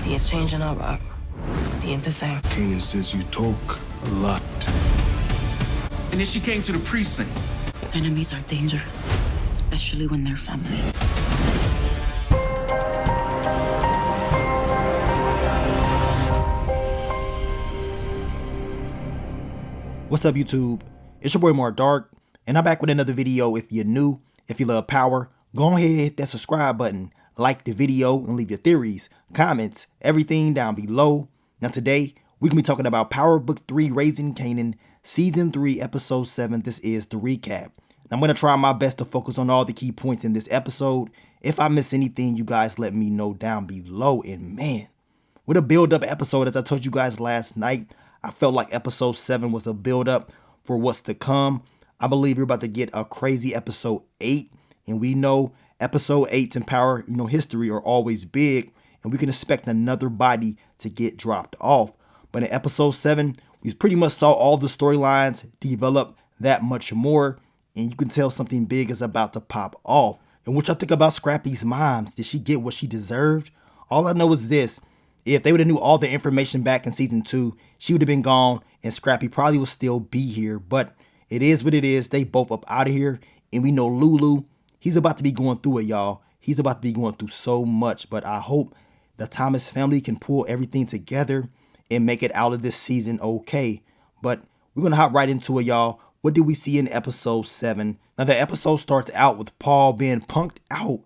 He is changing up, Rock. He ain't the same. Kanan says you talk a lot. And then she came to the precinct. Enemies are dangerous, especially when they're family. What's up, YouTube? It's your boy Mark Dark, and I'm back with another video. If you're new, if you love power, go ahead and hit that subscribe button, like the video, and leave your theories, comments, everything down below. Now today, we're going to be talking about Power Book 3, Raising Kanan, Season 3, Episode 7. This is the recap. I'm going to try my best to focus on all the key points in this episode. If I miss anything, you guys let me know down below. And man, with a build-up episode, as I told you guys last night, I felt like Episode 7 was a build-up for what's to come. I believe we're about to get a crazy Episode 8. And we know Episode 8s in Power, history are always big. And we can expect another body to get dropped off. But in Episode 7, we pretty much saw all the storylines develop that much more. And you can tell something big is about to pop off. And what y'all think about Scrappy's moms? Did she get what she deserved? All I know is this. If they would have knew all the information back in Season 2, she would have been gone and Scrappy probably would still be here. But it is what it is. They both up out of here. And we know Lulu, he's about to be going through it, y'all. He's about to be going through so much. But I hope the Thomas family can pull everything together and make it out of this season okay. But we're going to hop right into it, y'all. What did we see in Episode 7? Now, the episode starts out with Paul being punked out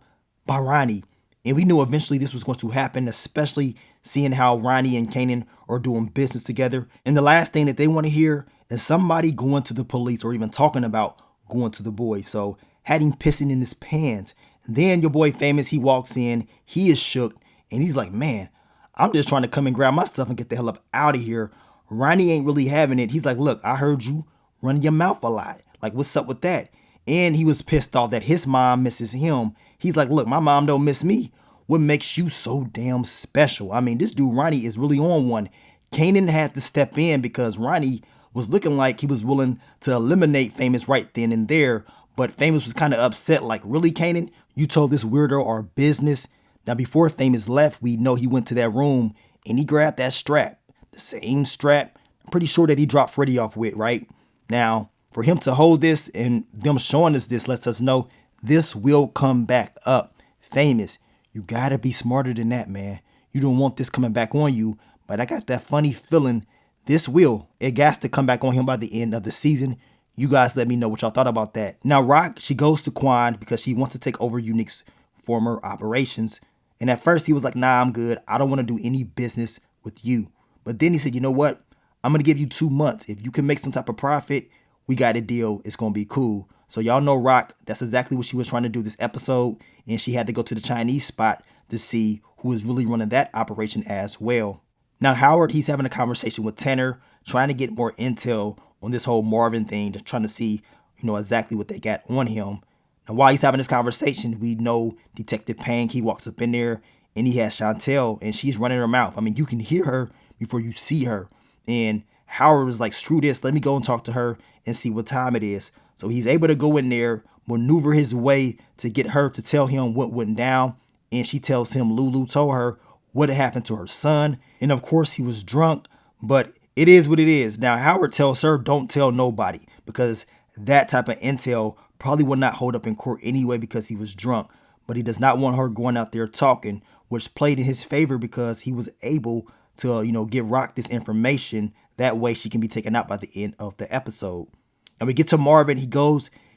by Ronnie. And we knew eventually this was going to happen, especially seeing how Ronnie and Kanan are doing business together. And the last thing that they want to hear is somebody going to the police or even talking about going to the boys. So had him pissing in his pants. And then your boy Famous, he walks in, he is shook, and he's like, man, I'm just trying to come and grab my stuff and get the hell up out of here. Ronnie ain't really having it. He's like, look, I heard you running your mouth a lot. Like, what's up with that? And he was pissed off that his mom misses him. He's like, look, my mom don't miss me. What makes you so damn special? I mean, this dude Ronnie is really on one. Kanan had to step in because Ronnie was looking like he was willing to eliminate Famous right then and there. But Famous was kind of upset, like, really, Kanan? You told this weirdo our business? Now, before Famous left, we know he went to that room and he grabbed that strap. The same strap, I'm pretty sure that he dropped Freddy off with, right? Now, for him to hold this and them showing us this lets us know this will come back up. Famous, you gotta be smarter than that, man. You don't want this coming back on you, but I got that funny feeling this will. It got to come back on him by the end of the season. You guys let me know what y'all thought about that. Now, Rock, she goes to Quan because she wants to take over Unique's former operations. And at first he was like, nah, I'm good. I don't want to do any business with you. But then he said, you know what? I'm going to give you 2 months. If you can make some type of profit, we got a deal. It's going to be cool. So y'all know Rock, that's exactly what she was trying to do this episode. And she had to go to the Chinese spot to see who was really running that operation as well. Now, Howard, he's having a conversation with Tanner, trying to get more intel on this whole Marvin thing, just trying to see, exactly what they got on him. Now, while he's having this conversation, we know Detective Pang, he walks up in there and he has Chantel and she's running her mouth. I mean, you can hear her before you see her. And Howard was like, screw this, let me go and talk to her and see what time it is. So he's able to go in there, maneuver his way to get her to tell him what went down. And she tells him Lulu told her what had happened to her son. And of course he was drunk, but it is what it is. Now Howard tells her don't tell nobody because that type of intel probably would not hold up in court anyway because he was drunk. But he does not want her going out there talking, which played in his favor because he was able to, give Rock this information. That way she can be taken out by the end of the episode. And we get to Marvin. He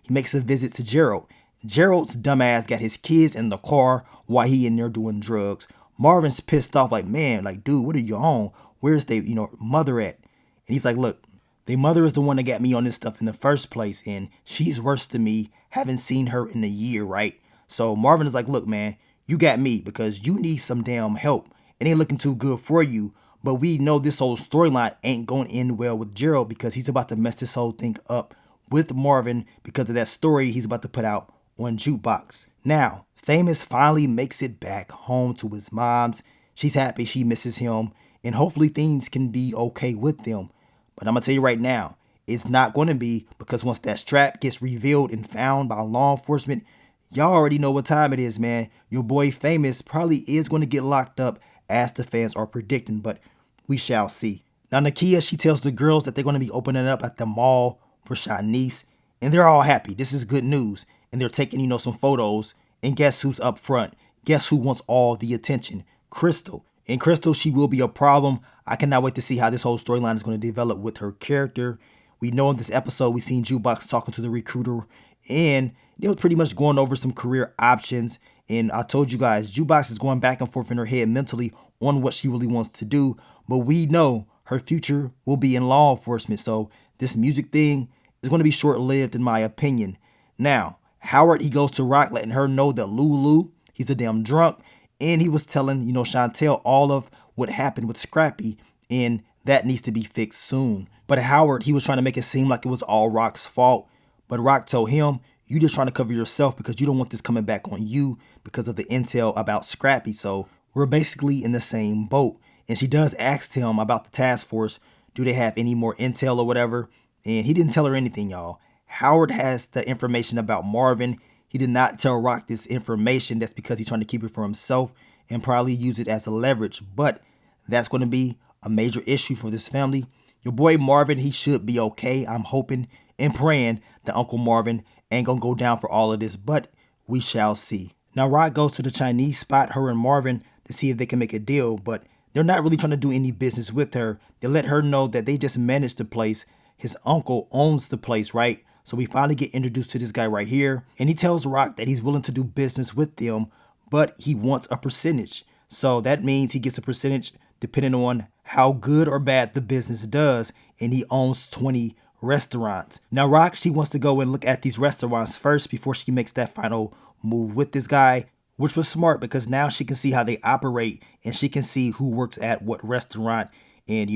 makes a visit to Gerald. Gerald's dumbass got his kids in the car while he in there doing drugs. Marvin's pissed off like, man, like, dude, what are you on? Where's their, mother at? And he's like, look, their mother is the one that got me on this stuff in the first place. And she's worse to me. Haven't seen her in a year, right? So Marvin is like, look, man, you got me because you need some damn help. It ain't looking too good for you. But we know this whole storyline ain't going to end well with Gerald because he's about to mess this whole thing up with Marvin because of that story he's about to put out on Jukebox. Now, Famous finally makes it back home to his mom's. She's happy, she misses him, and hopefully things can be okay with them. But I'm going to tell you right now, it's not going to be because once that strap gets revealed and found by law enforcement, y'all already know what time it is, man. Your boy Famous probably is going to get locked up as the fans are predicting, but we shall see. Now Nakia, she tells the girls that they're going to be opening up at the mall for Shanice, and they're all happy. This is good news. And they're taking, some photos, and guess who's up front? Guess who wants all the attention? Crystal. And Crystal, she will be a problem. I cannot wait to see how this whole storyline is going to develop with her character. We know in this episode, we seen Jukebox talking to the recruiter, and they was pretty much going over some career options. And I told you guys, Jukebox is going back and forth in her head mentally on what she really wants to do. But we know her future will be in law enforcement. So this music thing is going to be short-lived in my opinion. Now, Howard, he goes to Rock, letting her know that Lulu, he's a damn drunk. And he was telling, Chantel all of what happened with Scrappy, and that needs to be fixed soon. But Howard, he was trying to make it seem like it was all Rock's fault. But Rock told him, you just trying to cover yourself because you don't want this coming back on you because of the intel about Scrappy. So we're basically in the same boat. And she does ask him about the task force. Do they have any more intel or whatever? And he didn't tell her anything, y'all. Howard has the information about Marvin. He did not tell Rock this information. That's because he's trying to keep it for himself and probably use it as a leverage. But that's going to be a major issue for this family. Your boy Marvin, he should be okay. I'm hoping and praying that Uncle Marvin ain't going to go down for all of this, but we shall see. Now Rock goes to the Chinese spot, her and Marvin, to see if they can make a deal, but they're not really trying to do any business with her. They let her know that they just managed the place. His uncle owns the place, right? So we finally get introduced to this guy right here. And he tells Rock that he's willing to do business with them, but he wants a percentage. So that means he gets a percentage depending on how good or bad the business does. And he owns 20 restaurants. Now Rock, she wants to go and look at these restaurants first before she makes that final move with this guy, which was smart because now she can see how they operate and she can see who works at what restaurant and,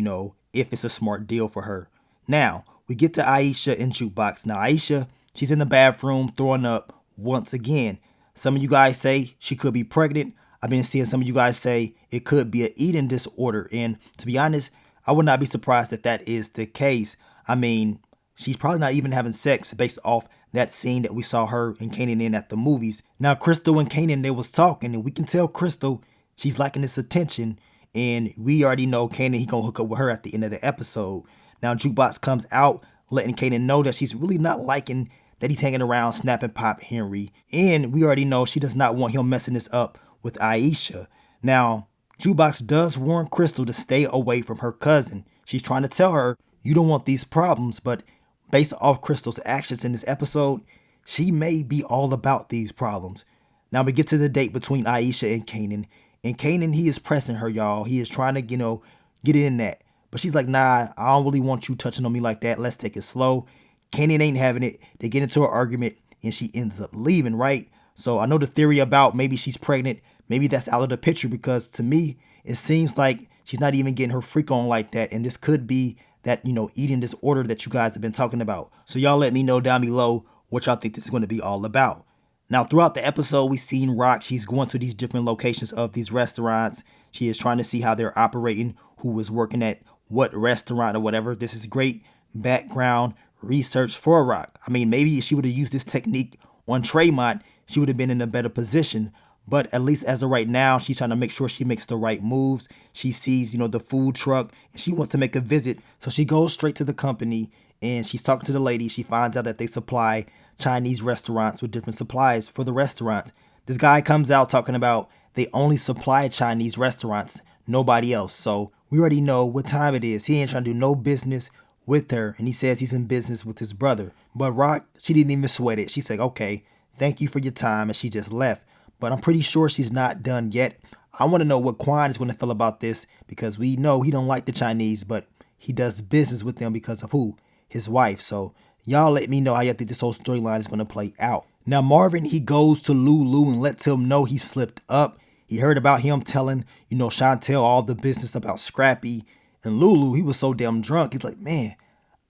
if it's a smart deal for her. Now, we get to Aisha and Jukebox. Now, Aisha, she's in the bathroom throwing up once again. Some of you guys say she could be pregnant. I've been seeing some of you guys say it could be an eating disorder. And to be honest, I would not be surprised if that is the case. I mean, she's probably not even having sex based off that scene that we saw her and Kanan in at the movies. Now, Crystal and Kanan, they was talking, and we can tell Crystal, she's liking this attention. And we already know Kanan, he gonna hook up with her at the end of the episode. Now, Jukebox comes out, letting Kanan know that she's really not liking that he's hanging around snapping Pop Henry. And we already know she does not want him messing this up with Aisha. Now, Jukebox does warn Crystal to stay away from her cousin. She's trying to tell her, you don't want these problems, but based off Crystal's actions in this episode, she may be all about these problems. Now we get to the date between Aisha and Kanan. And Kanan, he is pressing her, y'all. He is trying to, get in that. But she's like, nah, I don't really want you touching on me like that. Let's take it slow. Kanan ain't having it. They get into an argument and she ends up leaving, right? So I know the theory about maybe she's pregnant. Maybe that's out of the picture because to me, it seems like she's not even getting her freak on like that. And this could be that, eating disorder that you guys have been talking about. So y'all let me know down below what y'all think this is going to be all about. Now, throughout the episode, we've seen Rock. She's going to these different locations of these restaurants. She is trying to see how they're operating, who is working at what restaurant or whatever. This is great background research for Rock. I mean, maybe if she would have used this technique on Tremont, she would have been in a better position. But at least as of right now, she's trying to make sure she makes the right moves. She sees, the food truck and she wants to make a visit. So she goes straight to the company and she's talking to the lady. She finds out that they supply Chinese restaurants with different supplies for the restaurants. This guy comes out talking about they only supply Chinese restaurants, nobody else. So we already know what time it is. He ain't trying to do no business with her. And he says he's in business with his brother. But Rock, she didn't even sweat it. She said, okay, thank you for your time. And she just left. But I'm pretty sure she's not done yet. I want to know what Quan is going to feel about this because we know he don't like the Chinese, but he does business with them because of who? His wife. So y'all let me know how y'all think this whole storyline is going to play out. Now Marvin, he goes to Lulu and lets him know he slipped up. He heard about him telling, Chantel all the business about Scrappy. And Lulu, he was so damn drunk. He's like, man,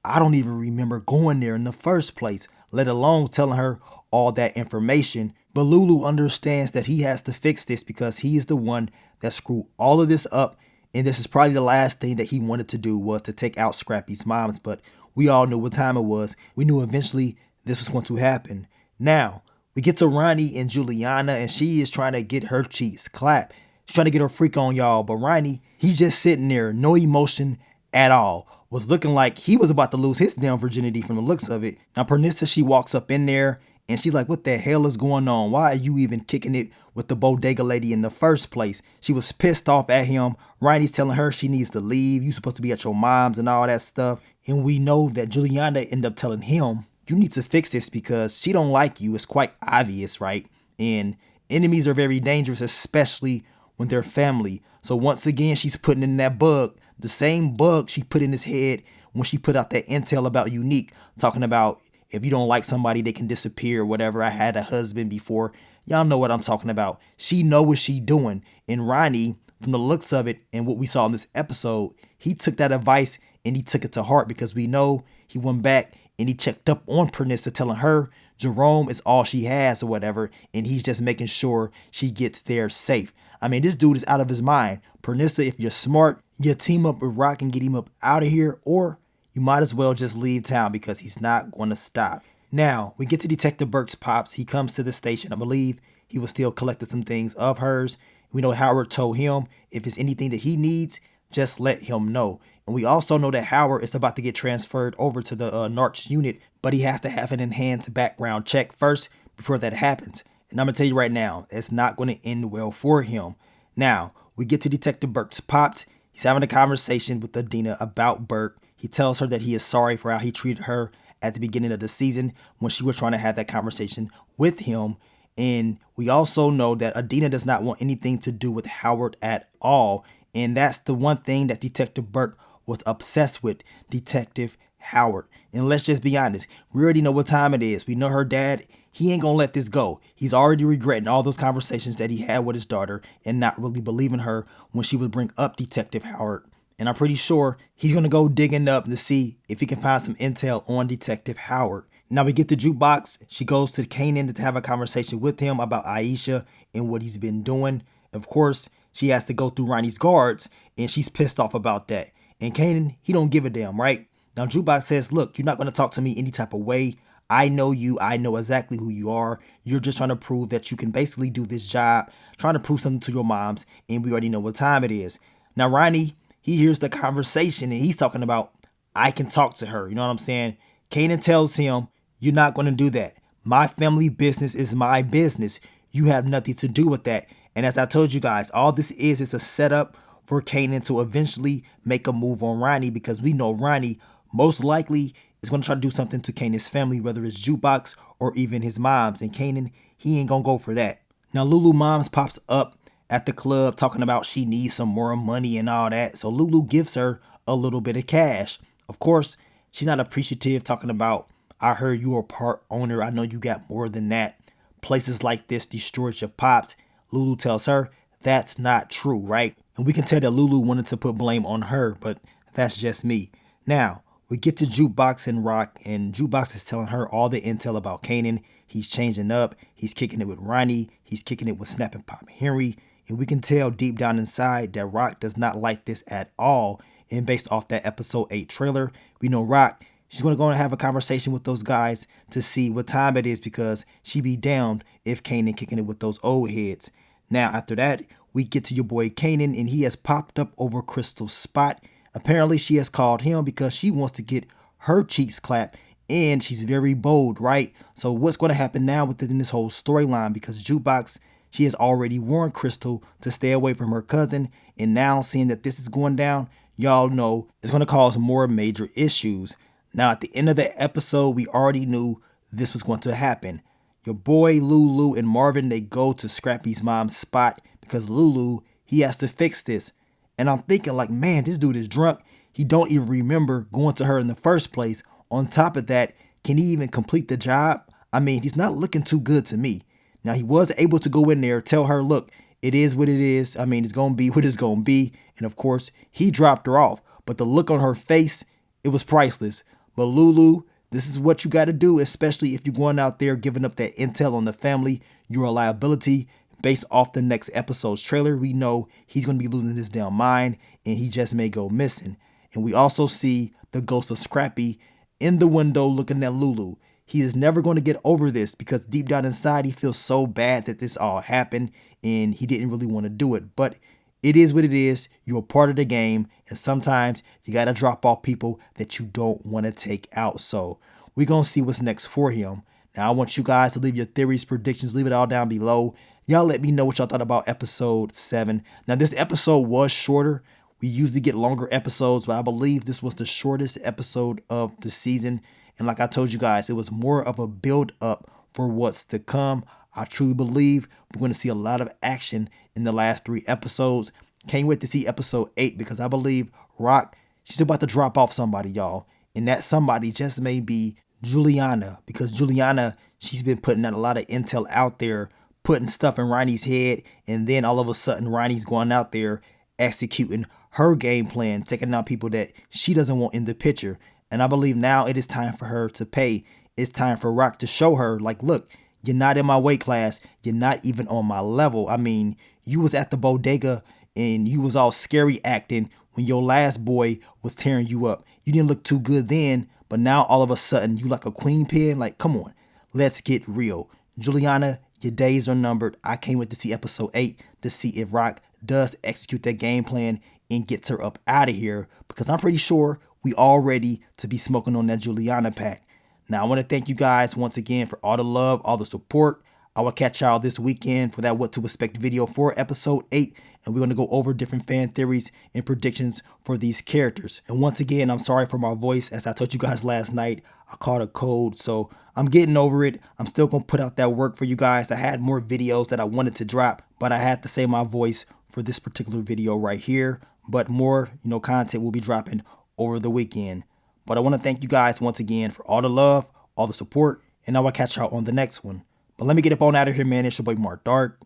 I don't even remember going there in the first place, let alone telling her all that information. But Lulu understands that he has to fix this because he is the one that screwed all of this up. And this is probably the last thing that he wanted to do was to take out Scrappy's moms. But we all knew what time it was. We knew eventually this was going to happen. Now, we get to Ronnie and Juliana, and she is trying to get her cheeks clapped. She's trying to get her freak on, y'all. But Ronnie, he's just sitting there, no emotion at all. Was looking like he was about to lose his damn virginity from the looks of it. Now, Pernissa, she walks up in there and she's like, what the hell is going on? Why are you even kicking it with the bodega lady in the first place? She was pissed off at him. Ronnie's telling her she needs to leave. You supposed to be at your mom's and all that stuff. And we know that Juliana ended up telling him, you need to fix this because she don't like you. It's quite obvious, right? And enemies are very dangerous, especially when they're family. So once again, she's putting in that bug. The same bug she put in his head when she put out that intel about Unique, talking about if you don't like somebody, they can disappear or whatever. I had a husband before. Y'all know what I'm talking about. She know what she doing. And Ronnie, from the looks of it and what we saw in this episode, he took that advice and he took it to heart because we know he went back and he checked up on Pernissa, telling her Jerome is all she has or whatever. And he's just making sure she gets there safe. I mean, this dude is out of his mind. Pernissa, if you're smart, you team up with Rock and get him up out of here, or you might as well just leave town because he's not going to stop. Now, we get to Detective Burke's pops. He comes to the station. I believe he was still collecting some things of hers. We know Howard told him if it's anything that he needs, just let him know. And we also know that Howard is about to get transferred over to the Narcs unit, but he has to have an enhanced background check first before that happens. And I'm going to tell you right now, it's not going to end well for him. Now, we get to Detective Burke's pops. He's having a conversation with Adina about Burke. He tells her that he is sorry for how he treated her at the beginning of the season when she was trying to have that conversation with him. And we also know that Adina does not want anything to do with Howard at all. And that's the one thing that Detective Burke was obsessed with, Detective Howard. And let's just be honest, we already know what time it is. We know her dad, he ain't gonna let this go. He's already regretting all those conversations that he had with his daughter and not really believing her when she would bring up Detective Howard. And I'm pretty sure he's gonna go digging up to see if he can find some intel on Detective Howard. Now we get the Jukebox. She goes to Kanan to have a conversation with him about Aisha and what he's been doing. Of course, she has to go through Ronnie's guards and she's pissed off about that. And Kanan, he don't give a damn, right? Now Jukebox says, look, you're not going to talk to me any type of way. I know you. I know exactly who you are. You're just trying to prove that you can basically do this job, trying to prove something to your moms, and we already know what time it is. Now Ronnie, he hears the conversation and he's talking about, I can talk to her. You know what I'm saying? Kanan tells him, you're not going to do that. My family business is my business. You have nothing to do with that. And as I told you guys, all this is a setup for Kanan to eventually make a move on Ronnie, because we know Ronnie most likely is going to try to do something to Kanan's family, whether it's Jukebox or even his mom's. And Kanan, he ain't going to go for that. Now Lulu moms pops up at the club talking about she needs some more money and all that. So Lulu gives her a little bit of cash. Of course, she's not appreciative, talking about, I heard you are part owner. I know you got more than that. Places like this destroyed your pops. Lulu tells her that's not true, right? And we can tell that Lulu wanted to put blame on her, but that's just me. Now, we get to Jukebox and Rock, and Jukebox is telling her all the intel about Kanan. He's changing up. He's kicking it with Ronnie. He's kicking it with Snapping Pop Henry. And we can tell deep down inside that Rock does not like this at all. And based off that episode 8 trailer, we know Rock, she's going to go and have a conversation with those guys to see what time it is, because she be damned if Kanan kicking it with those old heads. Now, after that, we get to your boy Kanan, and he has popped up over Crystal's spot. Apparently, she has called him because she wants to get her cheeks clapped, and she's very bold, right? So what's going to happen now within this whole storyline? Because Jukebox, she has already warned Crystal to stay away from her cousin, and now seeing that this is going down, y'all know it's going to cause more major issues. Now, at the end of the episode, we already knew this was going to happen. Your boy Lulu and Marvin, they go to Scrappy's mom's spot because Lulu, he has to fix this. And I'm thinking like, man, this dude is drunk. He don't even remember going to her in the first place. On top of that, can he even complete the job? I mean, he's not looking too good to me. Now, he was able to go in there, tell her, look, it is what it is. I mean, it's going to be what it's going to be. And of course, he dropped her off. But the look on her face, it was priceless. But Lulu, this is what you got to do, especially if you're going out there giving up that intel on the family. You're a liability. Based off the next episode's trailer, we know he's going to be losing his damn mind, and he just may go missing. And we also see the ghost of Scrappy in the window looking at Lulu. he is never going to get over this because deep down inside, he feels so bad that this all happened and he didn't really want to do it. But it is what it is. You're a part of the game. And sometimes you got to drop off people that you don't want to take out. So we're going to see what's next for him. Now, I want you guys to leave your theories, predictions, leave it all down below. Y'all let me know what y'all thought about episode 7. Now, this episode was shorter. We usually get longer episodes, but I believe this was the shortest episode of the season. And like I told you guys, it was more of a build up for what's to come. I truly believe we're going to see a lot of action in the last 3 episodes. Can't wait to see episode 8 because I believe Rock, she's about to drop off somebody, y'all. And that somebody just may be Juliana, because Juliana, she's been putting out a lot of intel out there, putting stuff in Ronnie's head. And then all of a sudden, Ronnie's going out there executing her game plan, taking out people that she doesn't want in the picture. And I believe now it is time for her to pay. It's time for Rock to show her, like, look, you're not in my weight class. You're not even on my level. I mean, you was at the bodega and you was all scary acting when your last boy was tearing you up. You didn't look too good then, but now all of a sudden you like a queen pin. Like, come on, let's get real. Juliana, your days are numbered. I can't wait to see episode 8 to see if Rock does execute that game plan and gets her up out of here, because I'm pretty sure we all ready to be smoking on that Juliana pack. Now, I want to thank you guys once again for all the love, all the support. I will catch y'all this weekend for that What to Expect video for episode 8. And we're going to go over different fan theories and predictions for these characters. And once again, I'm sorry for my voice. As I told you guys last night, I caught a cold. So I'm getting over it. I'm still going to put out that work for you guys. I had more videos that I wanted to drop, but I had to save my voice for this particular video right here. But more, content will be dropping over the weekend. But I want to thank you guys once again for all the love, all the support, and I will catch y'all on the next one. But let me get up on out of here, man. It's your boy Mark Dark.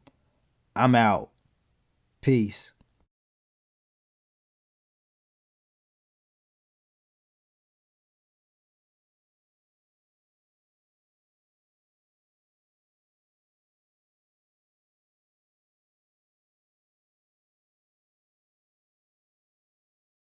I'm out. Peace.